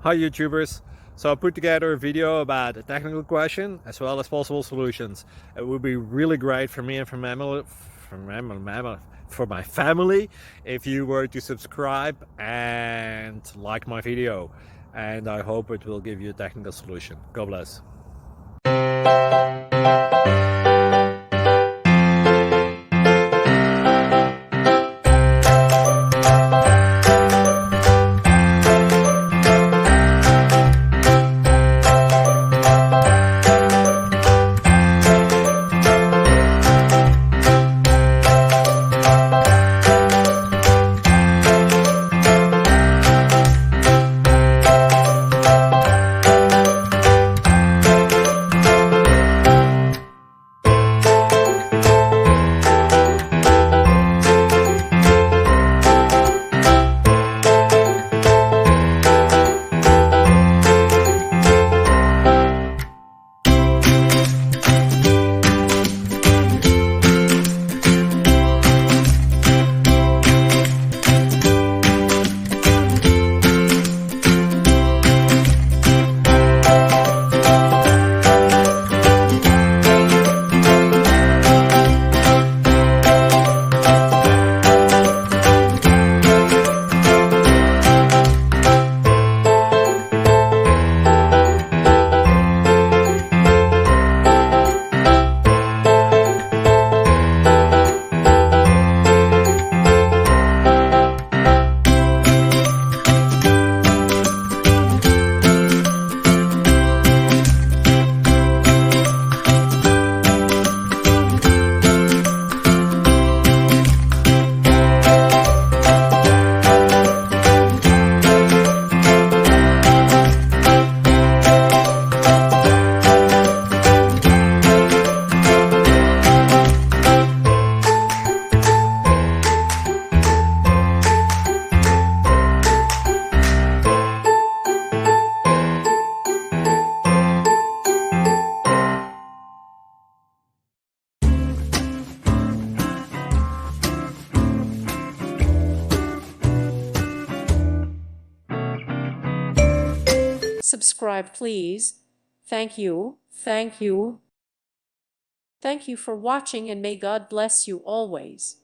Hi YouTubers! So I put together a video about a technical question as well as possible solutions. It would be really great for me and for my family if you were to subscribe and like my video, and I hope it will give you a technical solution. God bless. Subscribe, please. Thank you. Thank you. Thank you for watching, and may God bless you always.